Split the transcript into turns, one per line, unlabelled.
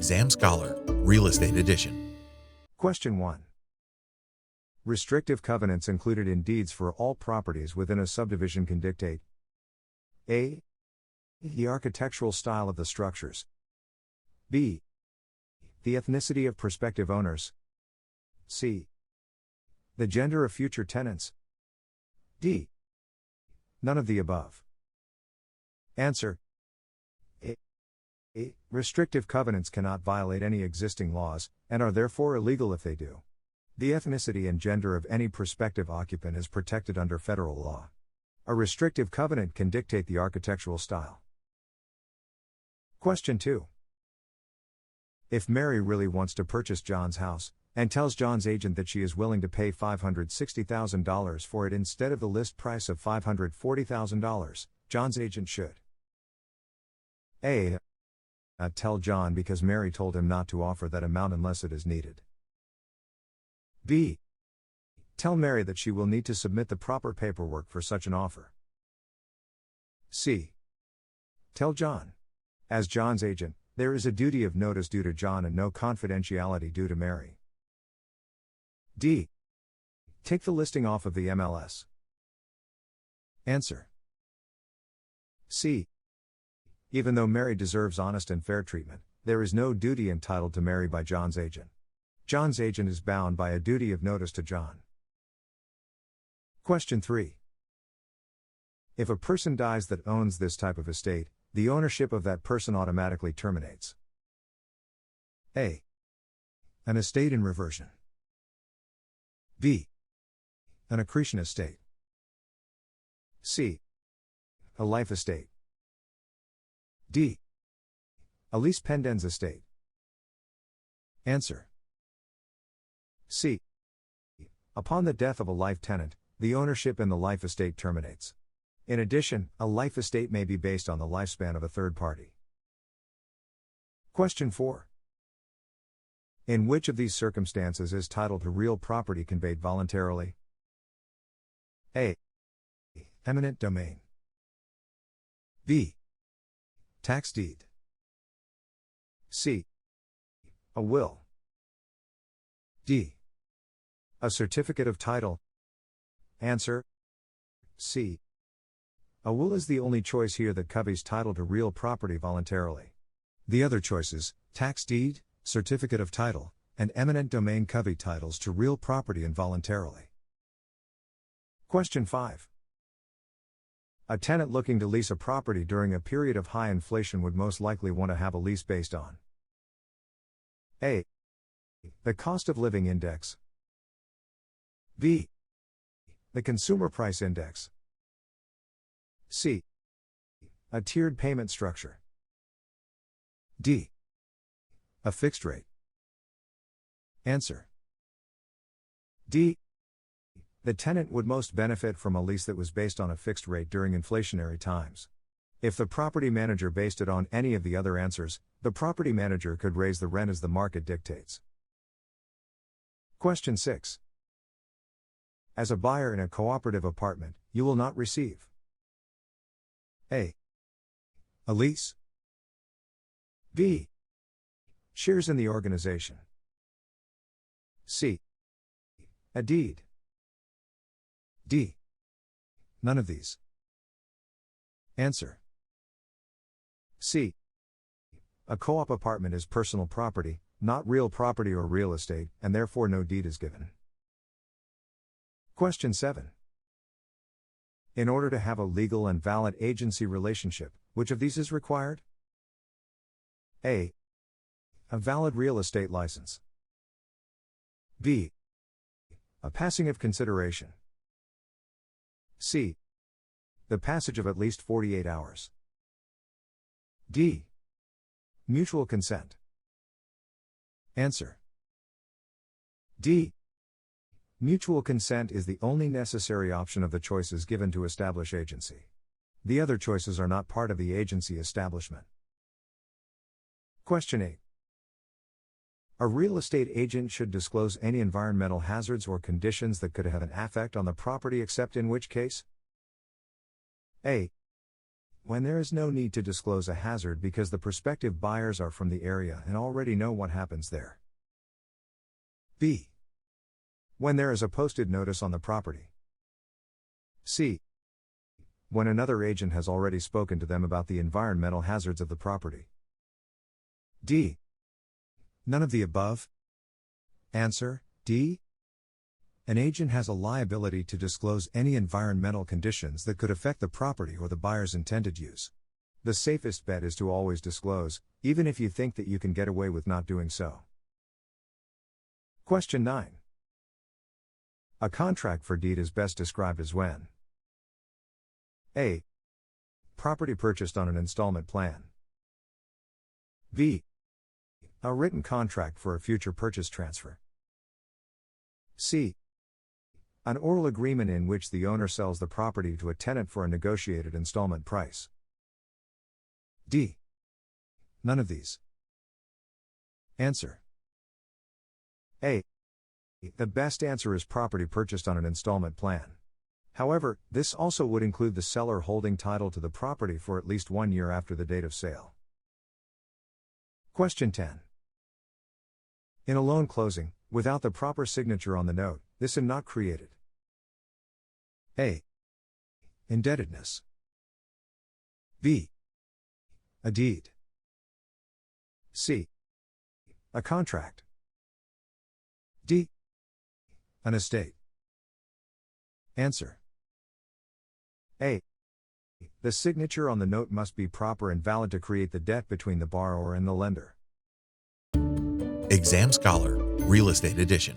Exam Scholar, Real Estate Edition.
Question 1. Restrictive covenants included in deeds for all properties within a subdivision can dictate A. The architectural style of the structures. B. The ethnicity of prospective owners. C. The gender of future tenants. D. None of the above. Answer. A. Restrictive covenants cannot violate any existing laws, and are therefore illegal if they do. The ethnicity and gender of any prospective occupant is protected under federal law. A restrictive covenant can dictate the architectural style. Question 2. If Mary really wants to purchase John's house, and tells John's agent that she is willing to pay $560,000 for it instead of the list price of $540,000, John's agent should A. Tell John because Mary told him not to offer that amount unless it is needed. B. Tell Mary that she will need to submit the proper paperwork for such an offer. C. Tell John. As John's agent, there is a duty of notice due to John and no confidentiality due to Mary. D. Take the listing off of the MLS. Answer. C. Even though Mary deserves honest and fair treatment, there is no duty entitled to Mary by John's agent. John's agent is bound by a duty of notice to John. Question 3. If a person dies that owns this type of estate, the ownership of that person automatically terminates. A. An estate in reversion. B. An accretion estate. C. A life estate. D. A lease pendens estate. Answer. C. Upon the death of a life tenant, the ownership in the life estate terminates. In addition, a life estate may be based on the lifespan of a third party. Question 4. In which of these circumstances is title to real property conveyed voluntarily? A. Eminent domain. B. Tax deed. C. A will. D. A certificate of title. Answer. C. A will is the only choice here that conveys title to real property voluntarily. The other choices, tax deed, certificate of title, and eminent domain convey titles to real property involuntarily. Question 5. A tenant looking to lease a property during a period of high inflation would most likely want to have a lease based on A. The cost of living index. B. The consumer price index. C. A tiered payment structure. D. A fixed rate. Answer. D. The tenant would most benefit from a lease that was based on a fixed rate during inflationary times. If the property manager based it on any of the other answers, the property manager could raise the rent as the market dictates. Question 6. As a buyer in a cooperative apartment, you will not receive A. A lease. B. Shares in the organization. C. A deed. D. None of these. Answer. C. A co-op apartment is personal property, not real property or real estate, and therefore no deed is given. Question 7. In order to have a legal and valid agency relationship, which of these is required? A. A valid real estate license. B. A passing of consideration. C. The passage of at least 48 hours. D. Mutual consent. Answer. D. Mutual consent is the only necessary option of the choices given to establish agency. The other choices are not part of the agency establishment. Question 8. A real estate agent should disclose any environmental hazards or conditions that could have an effect on the property except in which case? A. When there is no need to disclose a hazard because the prospective buyers are from the area and already know what happens there. B. When there is a posted notice on the property. C. When another agent has already spoken to them about the environmental hazards of the property. D. None of the above. Answer: D. An agent has a liability to disclose any environmental conditions that could affect the property or the buyer's intended use. The safest bet is to always disclose, even if you think that you can get away with not doing so. Question 9. A contract for deed is best described as when A. Property purchased on an installment plan. B. A written contract for a future purchase transfer. C. An oral agreement in which the owner sells the property to a tenant for a negotiated installment price. D. None of these. Answer: A. The best answer is property purchased on an installment plan. However, this also would include the seller holding title to the property for at least 1 year after the date of sale. Question 10. In a loan closing, without the proper signature on the note, this is not created. A. Indebtedness. B. A deed. C. A contract. D. An estate. Answer: A. The signature on the note must be proper and valid to create the debt between the borrower and the lender.
Exam Scholar, Real Estate Edition.